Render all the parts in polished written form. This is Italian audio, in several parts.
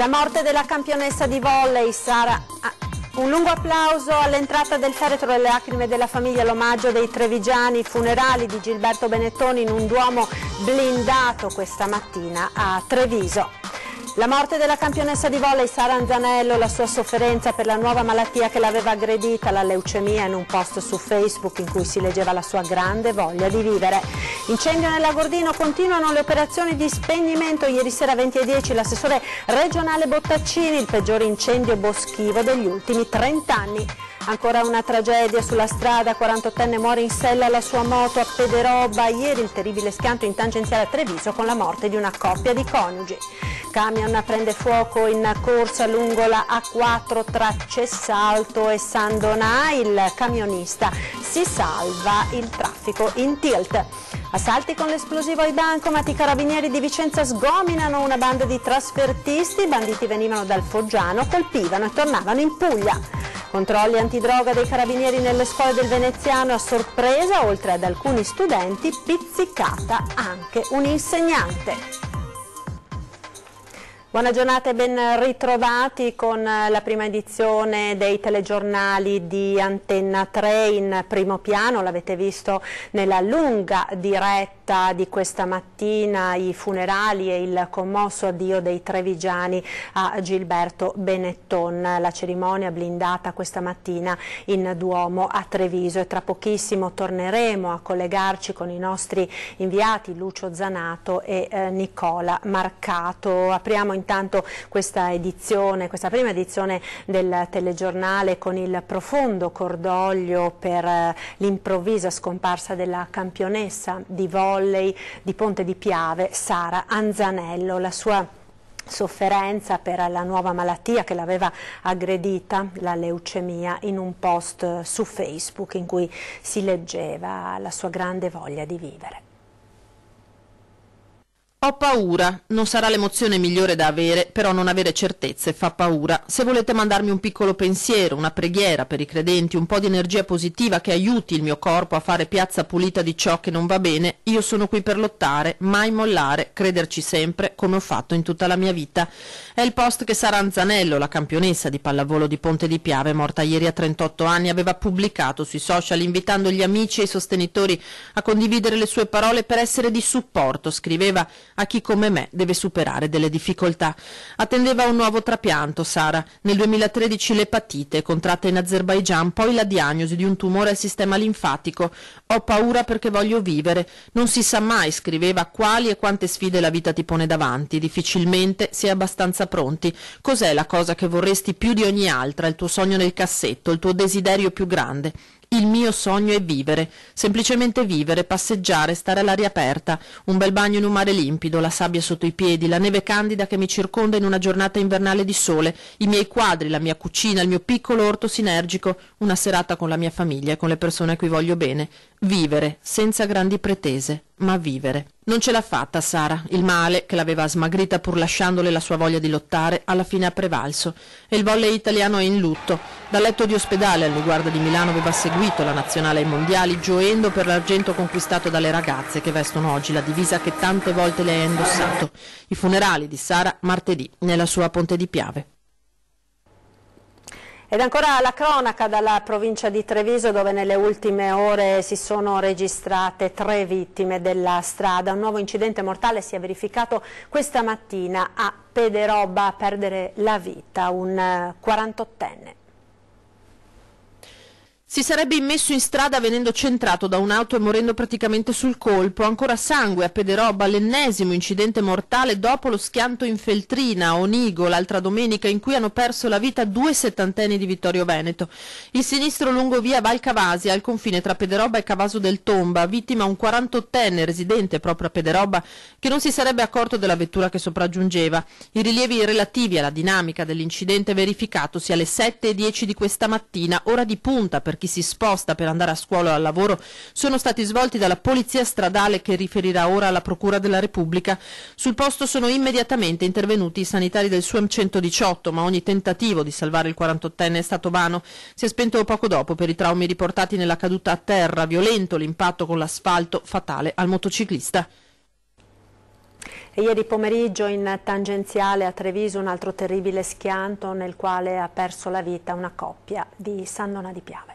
La morte della campionessa di volley Sara. Un lungo applauso all'entrata del feretro e le lacrime della famiglia, l'omaggio dei trevigiani, funerali di Gilberto Benettoni in un duomo blindato questa mattina a Treviso. La morte della campionessa di volley Sara Anzanello, la sua sofferenza per la nuova malattia che l'aveva aggredita, la leucemia, in un post su Facebook in cui si leggeva la sua grande voglia di vivere. Incendio nell'Agordino, continuano le operazioni di spegnimento. Ieri sera 20:10 l'assessore regionale Bottaccini, il peggior incendio boschivo degli ultimi 30 anni. Ancora una tragedia sulla strada, 48enne muore in sella alla sua moto a Pederobba. Ieri il terribile schianto in tangenziale a Treviso con la morte di una coppia di coniugi. Camion prende fuoco in corsa lungo la A4 tra Cessalto e San Donà. Il camionista si salva, il traffico in tilt. Assalti con l'esplosivo ai bancomat, i carabinieri di Vicenza sgominano una banda di trasfertisti, i banditi venivano dal Foggiano, colpivano e tornavano in Puglia. Controlli antidroga dei carabinieri nelle scuole del Veneziano, a sorpresa, oltre ad alcuni studenti, pizzicata anche un insegnante. Buona giornata e ben ritrovati con la prima edizione dei telegiornali di Antenna 3 in primo piano. L'avete visto nella lunga diretta di questa mattina, i funerali e il commosso addio dei trevigiani a Gilberto Benetton. La cerimonia blindata questa mattina in Duomo a Treviso, e tra pochissimo torneremo a collegarci con i nostri inviati Lucio Zanato e Nicola Marcato. Apriamo intanto questa prima edizione del telegiornale con il profondo cordoglio per l'improvvisa scomparsa della campionessa di volley di Ponte di Piave, Sara Anzanello. La sua sofferenza per la nuova malattia che l'aveva aggredita, la leucemia, in un post su Facebook in cui si leggeva la sua grande voglia di vivere. Ho paura, non sarà l'emozione migliore da avere, però non avere certezze fa paura. Se volete mandarmi un piccolo pensiero, una preghiera per i credenti, un po' di energia positiva che aiuti il mio corpo a fare piazza pulita di ciò che non va bene, io sono qui per lottare, mai mollare, crederci sempre, come ho fatto in tutta la mia vita. È il post che Sara Anzanello, la campionessa di pallavolo di Ponte di Piave, morta ieri a 38 anni, aveva pubblicato sui social, invitando gli amici e i sostenitori a condividere le sue parole per essere di supporto. Scriveva: a chi come me deve superare delle difficoltà. Attendeva un nuovo trapianto Sara. Nel 2013 l'epatite, contratta in Azerbaigian, poi la diagnosi di un tumore al sistema linfatico. Ho paura perché voglio vivere. Non si sa mai, scriveva, quali e quante sfide la vita ti pone davanti. Difficilmente si è abbastanza pronti. Cos'è la cosa che vorresti più di ogni altra, il tuo sogno nel cassetto, il tuo desiderio più grande? Il mio sogno è vivere, semplicemente vivere, passeggiare, stare all'aria aperta, un bel bagno in un mare limpido, la sabbia sotto i piedi, la neve candida che mi circonda in una giornata invernale di sole, i miei quadri, la mia cucina, il mio piccolo orto sinergico, una serata con la mia famiglia e con le persone a cui voglio bene. Vivere, senza grandi pretese, ma vivere. Non ce l'ha fatta Sara. Il male, che l'aveva smagrita pur lasciandole la sua voglia di lottare, alla fine ha prevalso. E il volley italiano è in lutto. Dal letto di ospedale al Liguarda di Milano aveva seguito la nazionale ai mondiali, gioendo per l'argento conquistato dalle ragazze che vestono oggi la divisa che tante volte lei ha indossato. I funerali di Sara martedì nella sua Ponte di Piave. Ed ancora la cronaca dalla provincia di Treviso, dove nelle ultime ore si sono registrate 3 vittime della strada. Un nuovo incidente mortale si è verificato questa mattina a Pederobba, a perdere la vita un 48enne. Si sarebbe immesso in strada venendo centrato da un'auto e morendo praticamente sul colpo. Ancora sangue a Pederobba, l'ennesimo incidente mortale dopo lo schianto in Feltrina, a Onigo, l'altra domenica, in cui hanno perso la vita 2 settantenni di Vittorio Veneto. Il sinistro lungo via Valcavasia, al confine tra Pederobba e Cavaso del Tomba, vittima un 48enne residente proprio a Pederobba, che non si sarebbe accorto della vettura che sopraggiungeva. I rilievi relativi alla dinamica dell'incidente verificatosi alle 7:10 di questa mattina, ora di punta per chi si sposta per andare a scuola o al lavoro, sono stati svolti dalla Polizia Stradale, che riferirà ora alla Procura della Repubblica. Sul posto sono immediatamente intervenuti i sanitari del SUEM 118, ma ogni tentativo di salvare il 48enne è stato vano. Si è spento poco dopo per i traumi riportati nella caduta a terra, violento l'impatto con l'asfalto, fatale al motociclista. E ieri pomeriggio in tangenziale a Treviso un altro terribile schianto nel quale ha perso la vita una coppia di San Donà di Piave.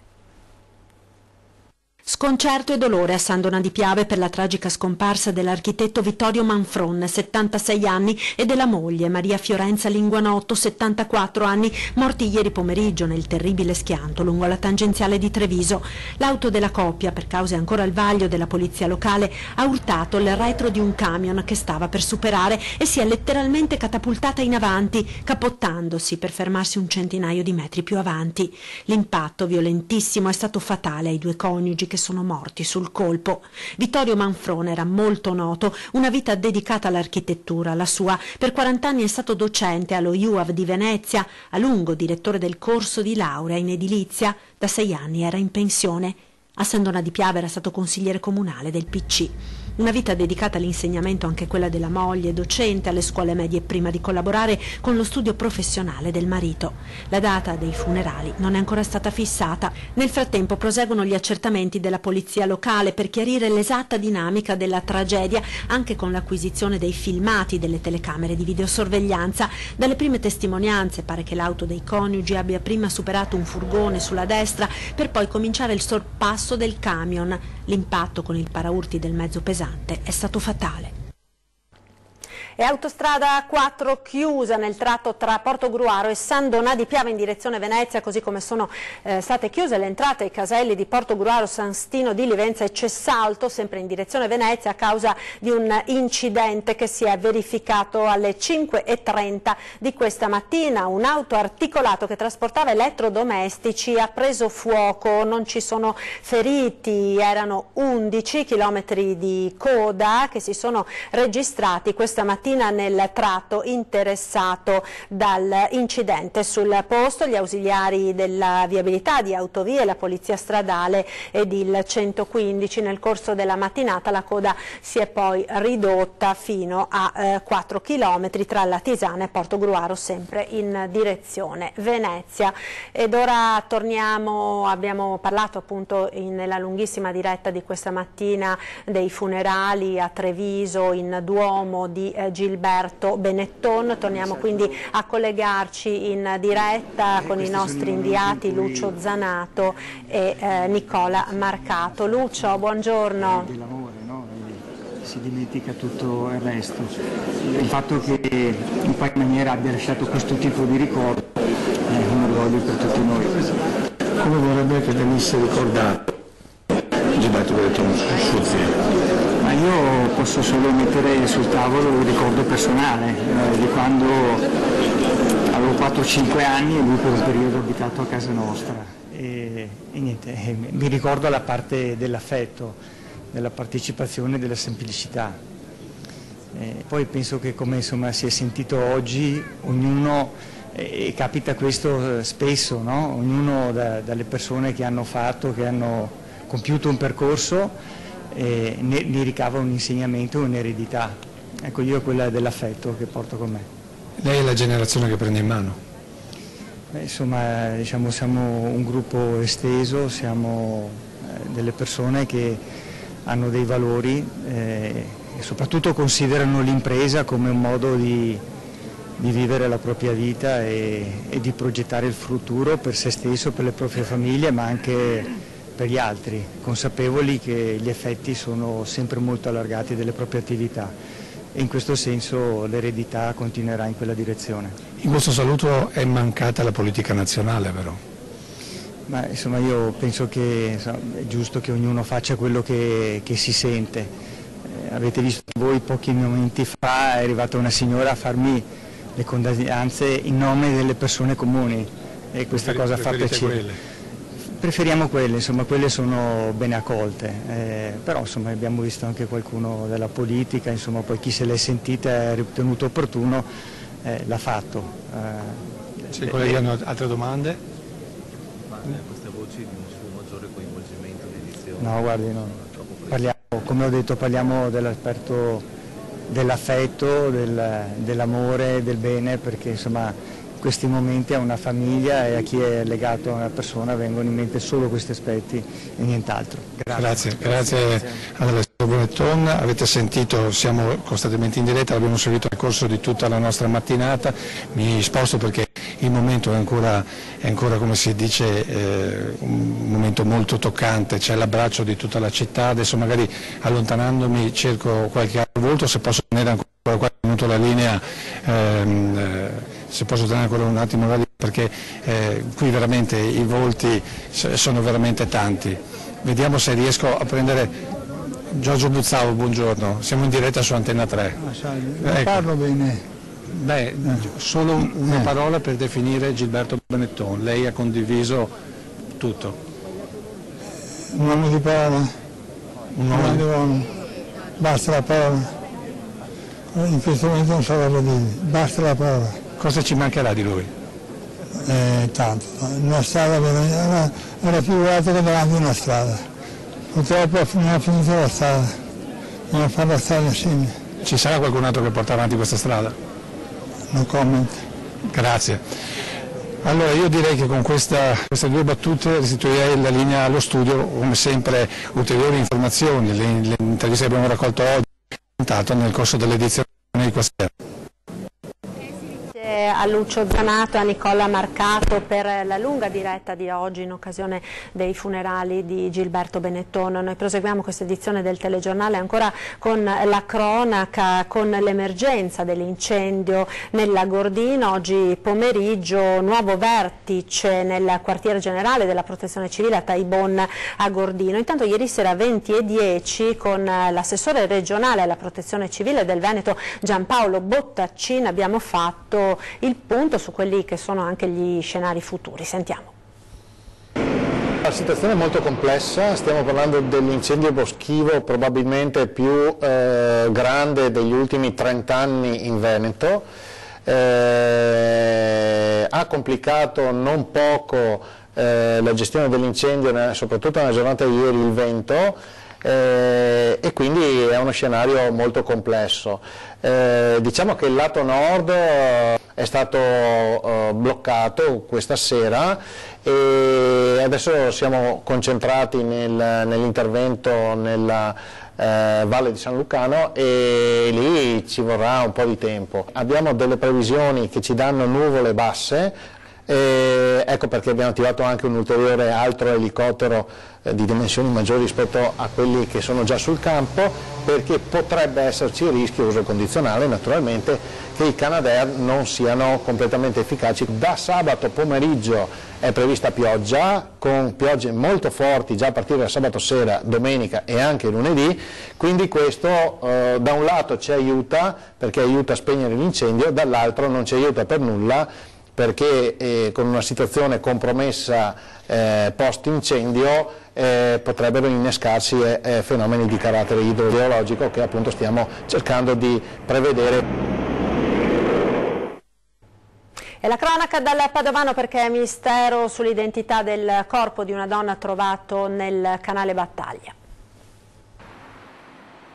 Sconcerto e dolore a San Donà di Piave per la tragica scomparsa dell'architetto Vittorio Manfron, 76 anni, e della moglie Maria Fiorenza Linguanotto, 74 anni, morti ieri pomeriggio nel terribile schianto lungo la tangenziale di Treviso. L'auto della coppia, per cause ancora al vaglio della polizia locale, ha urtato il retro di un camion che stava per superare e si è letteralmente catapultata in avanti, capottandosi per fermarsi un centinaio di metri più avanti. L'impatto violentissimo è stato fatale ai due coniugi che sono morti sul colpo. Vittorio Manfron era molto noto, una vita dedicata all'architettura, la sua. Per 40 anni è stato docente allo IUAV di Venezia, a lungo direttore del corso di laurea in edilizia, da 6 anni era in pensione. A San Donà di Piave era stato consigliere comunale del PC. Una vita dedicata all'insegnamento, anche quella della moglie, docente alle scuole medie prima di collaborare con lo studio professionale del marito. La data dei funerali non è ancora stata fissata. Nel frattempo proseguono gli accertamenti della polizia locale per chiarire l'esatta dinamica della tragedia, anche con l'acquisizione dei filmati delle telecamere di videosorveglianza. Dalle prime testimonianze pare che l'auto dei coniugi abbia prima superato un furgone sulla destra per poi cominciare il sorpasso del camion. L'impatto con il paraurti del mezzo pesante è stato fatale. E autostrada 4 chiusa nel tratto tra Portogruaro e San Donà di Piave in direzione Venezia, così come sono state chiuse le entrate ai caselli di Portogruaro, San Stino di Livenza e Cessalto, sempre in direzione Venezia, a causa di un incidente che si è verificato alle 5:30 di questa mattina. Un autoarticolato che trasportava elettrodomestici ha preso fuoco, non ci sono feriti, erano 11 chilometri di coda che si sono registrati questa mattina nel tratto interessato dall'incidente. Sul posto gli ausiliari della viabilità di Autovie, la polizia stradale ed il 115. Nel corso della mattinata la coda si è poi ridotta fino a 4 chilometri tra Latisana e Portogruaro, sempre in direzione Venezia. Ed ora torniamo, abbiamo parlato appunto nella lunghissima diretta di questa mattina dei funerali a Treviso in Duomo di Gilberto Benetton. Torniamo quindi a collegarci in diretta con i nostri inviati Lucio Zanato e Nicola Marcato. Lucio, buongiorno. Dell'amore, no? Si dimentica tutto il resto. Il fatto che in qualche maniera abbia lasciato questo tipo di ricordo è un orgoglio per tutti noi. Come vorrebbe che venisse ricordato Gilberto Benetton, suo zio? Ma io posso solo mettere sul tavolo il ricordo personale di quando avevo 4-5 anni e lui per un periodo ha abitato a casa nostra. E niente, mi ricordo la parte dell'affetto, della partecipazione e della semplicità. Poi penso che come insomma si è sentito oggi, ognuno, e capita questo spesso, no? Ognuno dalle persone che hanno fatto, che hanno compiuto un percorso, ne ricava un insegnamento, un'eredità. Ecco, io è quella dell'affetto che porto con me. Lei è la generazione che prende in mano? Insomma, diciamo, siamo un gruppo esteso, siamo delle persone che hanno dei valori e soprattutto considerano l'impresa come un modo di vivere la propria vita e di progettare il futuro per se stesso, per le proprie famiglie, ma anche per gli altri, consapevoli che gli effetti sono sempre molto allargati delle proprie attività e in questo senso l'eredità continuerà in quella direzione. In questo saluto è mancata la politica nazionale, però? Ma insomma io penso che è giusto che ognuno faccia quello che si sente. Avete visto voi pochi momenti fa è arrivata una signora a farmi le condoglianze in nome delle persone comuni e questa cosa fa piacere. Preferiamo quelle, insomma, quelle sono bene accolte, però insomma, abbiamo visto anche qualcuno della politica, insomma, poi chi se l'è sentita e ha ritenuto opportuno l'ha fatto. Se i colleghi hanno altre domande? Queste voci di un suo maggiore coinvolgimento in edizione? No, guardi, no. Parliamo, come ho detto, parliamo dell'aspetto dell'affetto, dell'amore, del bene, perché insomma in questi momenti a una famiglia e a chi è legato a una persona vengono in mente solo questi aspetti e nient'altro. Grazie. Grazie. Benetton, avete sentito, siamo costantemente in diretta, l'abbiamo seguito nel corso di tutta la nostra mattinata. Mi sposto perché il momento è ancora come si dice, un momento molto toccante, c'è l'abbraccio di tutta la città. Adesso magari allontanandomi cerco qualche altro volto, se posso tenere ancora qualche minuto la linea, se posso tenere ancora un attimo la linea, perché qui veramente i volti sono veramente tanti. Vediamo se riesco a prendere Giorgio Buzzavo, buongiorno, siamo in diretta su Antenna 3. Ecco. Parlo bene. Beh, solo una parola per definire Gilberto Benetton, lei ha condiviso tutto. Un uomo di parola, un grande uomo, basta la parola. In questo momento non so cosa dire, basta la parola. Cosa ci mancherà di lui? Tanto, una strada era più alta che davanti a una strada. Purtroppo non ha finito la strada, non ha fatto la strada insieme. Ci sarà qualcun altro che porta avanti questa strada? No comment. Grazie. Allora io direi che con queste due battute restituirei la linea allo studio, come sempre ulteriori informazioni, le interviste che abbiamo raccolto oggi nel corso dell'edizione di questa sera. A Lucio Zanato e a Nicola Marcato per la lunga diretta di oggi in occasione dei funerali di Gilberto Benetton. Noi proseguiamo questa edizione del telegiornale ancora con la cronaca, con l'emergenza dell'incendio nella Gordina. Oggi pomeriggio nuovo vertice nel quartiere generale della Protezione Civile a Taibon a Gordino. Intanto ieri sera 20:10 con l'assessore regionale alla Protezione Civile del Veneto Giampaolo Bottaccin abbiamo fatto il punto su quelli che sono anche gli scenari futuri. Sentiamo. La situazione è molto complessa, stiamo parlando dell'incendio boschivo probabilmente più grande degli ultimi 30 anni in Veneto, ha complicato non poco la gestione dell'incendio, soprattutto nella giornata di ieri il vento, e quindi è uno scenario molto complesso. Diciamo che il lato nord è stato bloccato questa sera e adesso siamo concentrati nell'intervento nella Valle di San Lucano e lì ci vorrà un po' di tempo. Abbiamo delle previsioni che ci danno nuvole basse. Ecco perché abbiamo attivato anche un ulteriore altro elicottero di dimensioni maggiori rispetto a quelli che sono già sul campo, perché potrebbe esserci il rischio, uso condizionale naturalmente, che i Canadair non siano completamente efficaci. Da sabato pomeriggio è prevista pioggia, con piogge molto forti già a partire da sabato sera, domenica e anche lunedì, quindi questo da un lato ci aiuta perché aiuta a spegnere l'incendio, dall'altro non ci aiuta per nulla perché con una situazione compromessa post incendio potrebbero innescarsi fenomeni di carattere idrogeologico che appunto stiamo cercando di prevedere. E la cronaca dal Padovano perché è mistero sull'identità del corpo di una donna trovato nel canale Battaglia.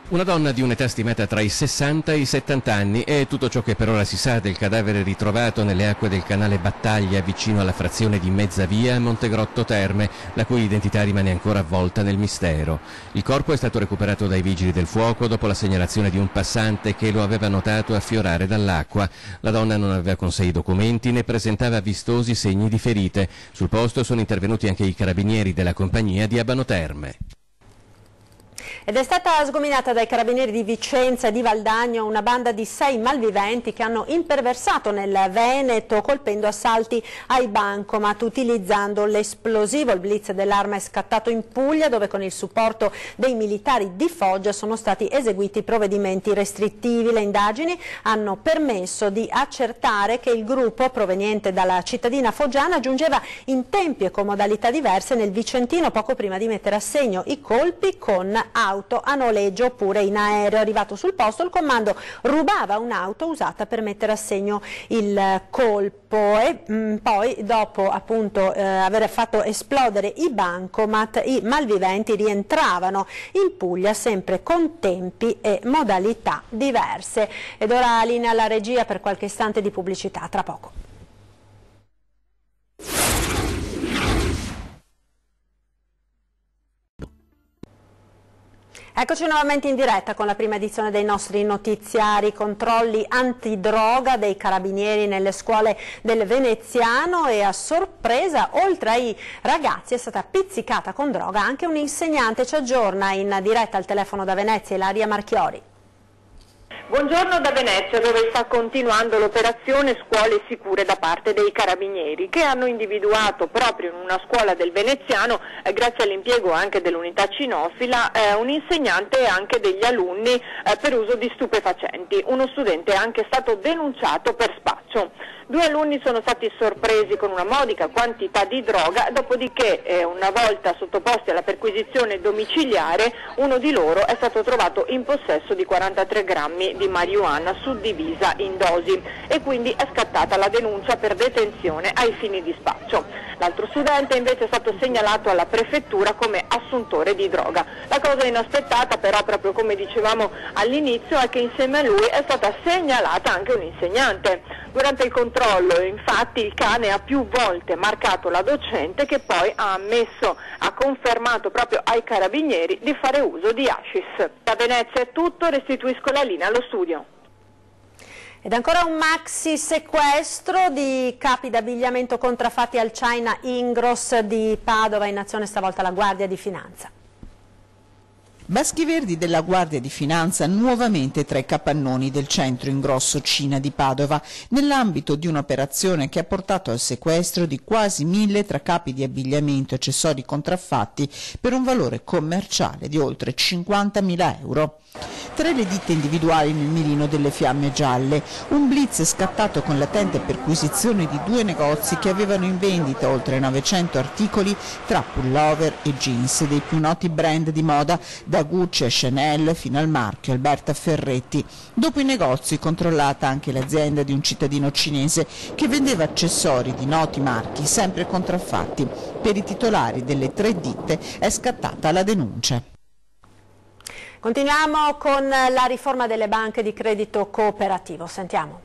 Una donna di un'età stimata tra i 60 e i 70 anni è tutto ciò che per ora si sa del cadavere ritrovato nelle acque del canale Battaglia vicino alla frazione di Mezzavia a Montegrotto Terme, la cui identità rimane ancora avvolta nel mistero. Il corpo è stato recuperato dai vigili del fuoco dopo la segnalazione di un passante che lo aveva notato affiorare dall'acqua. La donna non aveva con sé i documenti né presentava vistosi segni di ferite. Sul posto sono intervenuti anche i carabinieri della compagnia di Abano Terme. Ed è stata sgominata dai carabinieri di Vicenza e di Valdagno una banda di 6 malviventi che hanno imperversato nel Veneto colpendo assalti ai bancomat utilizzando l'esplosivo. Il blitz dell'arma è scattato in Puglia dove con il supporto dei militari di Foggia sono stati eseguiti provvedimenti restrittivi. Le indagini hanno permesso di accertare che il gruppo proveniente dalla cittadina foggiana giungeva in tempi e con modalità diverse nel Vicentino poco prima di mettere a segno i colpi con auto a noleggio oppure in aereo. Arrivato sul posto il comando rubava un'auto usata per mettere a segno il colpo e poi dopo appunto aver fatto esplodere i bancomat i malviventi rientravano in Puglia sempre con tempi e modalità diverse. Ed ora linea alla regia per qualche istante di pubblicità, tra poco. Eccoci nuovamente in diretta con la prima edizione dei nostri notiziari. Controlli antidroga dei carabinieri nelle scuole del Veneziano e a sorpresa, oltre ai ragazzi, è stata pizzicata con droga anche un insegnante. Ci aggiorna in diretta al telefono da Venezia Ilaria Marchiori. Buongiorno da Venezia, dove sta continuando l'operazione Scuole Sicure da parte dei Carabinieri, che hanno individuato proprio in una scuola del Veneziano, grazie all'impiego anche dell'unità cinofila, un insegnante e anche degli alunni per uso di stupefacenti. Uno studente è anche stato denunciato per spaccio. 2 alunni sono stati sorpresi con una modica quantità di droga, dopodiché una volta sottoposti alla perquisizione domiciliare, uno di loro è stato trovato in possesso di 43 grammi di marijuana suddivisa in dosi e quindi è scattata la denuncia per detenzione ai fini di spaccio. L'altro studente invece è stato segnalato alla prefettura come assuntore di droga. La cosa inaspettata però, proprio come dicevamo all'inizio, è che insieme a lui è stata segnalata anche un'insegnante. Durante il controllo, infatti, il cane ha più volte marcato la docente, che poi ha confermato proprio ai carabinieri di fare uso di hashish. Da Venezia è tutto, restituisco la linea allo studio. Ed ancora un maxi sequestro di capi d'abbigliamento contraffatti al China Ingross di Padova, in azione stavolta la Guardia di Finanza. Baschi verdi della Guardia di Finanza nuovamente tra i capannoni del centro ingrosso Cina di Padova, nell'ambito di un'operazione che ha portato al sequestro di quasi 1000 tra capi di abbigliamento e accessori contraffatti per un valore commerciale di oltre 50.000 euro. Tra le ditte individuali nel mirino delle fiamme gialle, un blitz scattato con latente perquisizione di 2 negozi che avevano in vendita oltre 900 articoli tra pullover e jeans dei più noti brand di moda, da Gucci a Chanel fino al marchio Alberta Ferretti. Dopo i negozi, controllata anche l'azienda di un cittadino cinese che vendeva accessori di noti marchi sempre contraffatti. Per i titolari delle 3 ditte è scattata la denuncia. Continuiamo con la riforma delle banche di credito cooperativo. Sentiamo.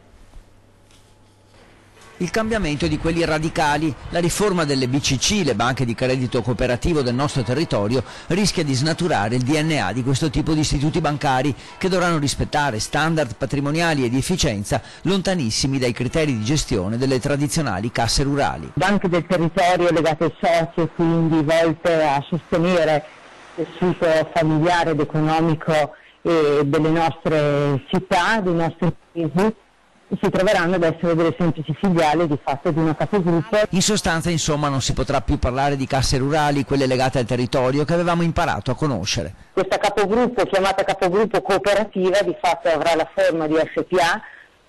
Il cambiamento di quelli radicali, la riforma delle BCC, le banche di credito cooperativo del nostro territorio, rischia di snaturare il DNA di questo tipo di istituti bancari che dovranno rispettare standard patrimoniali e di efficienza lontanissimi dai criteri di gestione delle tradizionali casse rurali. Banche del territorio legate ai soci e quindi volte a sostenere il tessuto familiare ed economico delle nostre città, dei nostri paesi, si troveranno ad essere delle semplici filiali di fatto di una capogruppo. In sostanza, insomma, non si potrà più parlare di casse rurali, quelle legate al territorio che avevamo imparato a conoscere. Questa capogruppo, chiamata capogruppo cooperativa, di fatto avrà la forma di SPA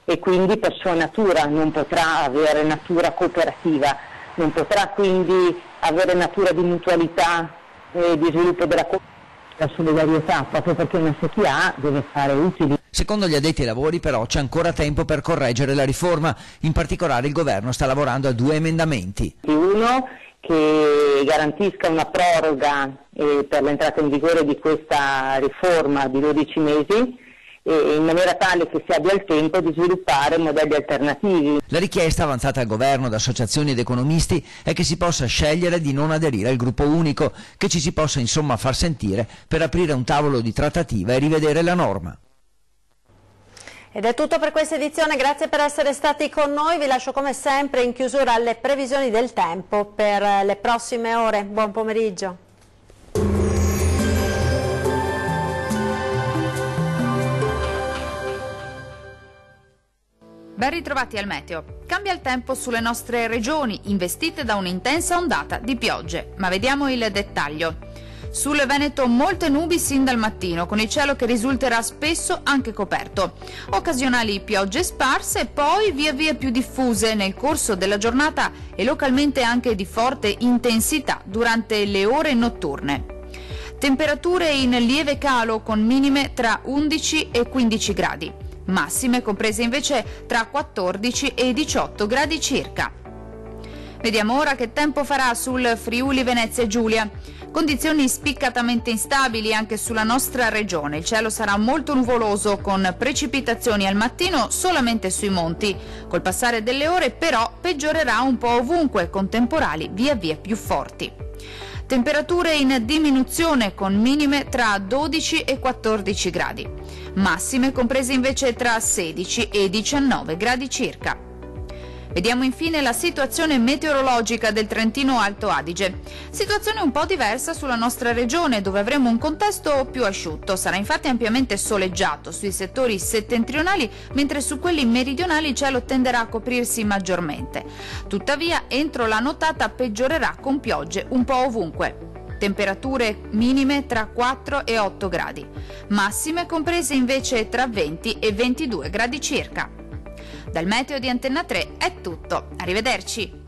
e quindi per sua natura non potrà avere natura cooperativa, non potrà quindi avere natura di mutualità e di sviluppo della solidarietà, proprio perché una SPA deve fare utili. Secondo gli addetti ai lavori però c'è ancora tempo per correggere la riforma, in particolare il governo sta lavorando a 2 emendamenti. Uno che garantisca una proroga per l'entrata in vigore di questa riforma di 12 mesi, in maniera tale che si abbia il tempo di sviluppare modelli alternativi. La richiesta avanzata al governo da associazioni ed economisti è che si possa scegliere di non aderire al gruppo unico, che ci si possa insomma far sentire per aprire un tavolo di trattativa e rivedere la norma. Ed è tutto per questa edizione, grazie per essere stati con noi, vi lascio come sempre in chiusura alle previsioni del tempo per le prossime ore. Buon pomeriggio. Ben ritrovati al meteo. Cambia il tempo sulle nostre regioni, investite da un'intensa ondata di piogge. Ma vediamo il dettaglio. Sul Veneto molte nubi sin dal mattino, con il cielo che risulterà spesso anche coperto. Occasionali piogge sparse, poi via via più diffuse nel corso della giornata e localmente anche di forte intensità durante le ore notturne. Temperature in lieve calo con minime tra 11 e 15 gradi. Massime comprese invece tra 14 e 18 gradi circa. Vediamo ora che tempo farà sul Friuli Venezia Giulia. Condizioni spiccatamente instabili anche sulla nostra regione. Il cielo sarà molto nuvoloso con precipitazioni al mattino solamente sui monti. Col passare delle ore però peggiorerà un po' ovunque con temporali via via più forti. Temperature in diminuzione con minime tra 12 e 14 gradi. Massime comprese invece tra 16 e 19 gradi circa. Vediamo infine la situazione meteorologica del Trentino Alto Adige. Situazione un po' diversa sulla nostra regione, dove avremo un contesto più asciutto. Sarà infatti ampiamente soleggiato sui settori settentrionali, mentre su quelli meridionali il cielo tenderà a coprirsi maggiormente. Tuttavia, entro la nottata peggiorerà con piogge un po' ovunque. Temperature minime tra 4 e 8 gradi. Massime comprese invece tra 20 e 22 gradi circa. Dal meteo di Antenna 3 è tutto, arrivederci!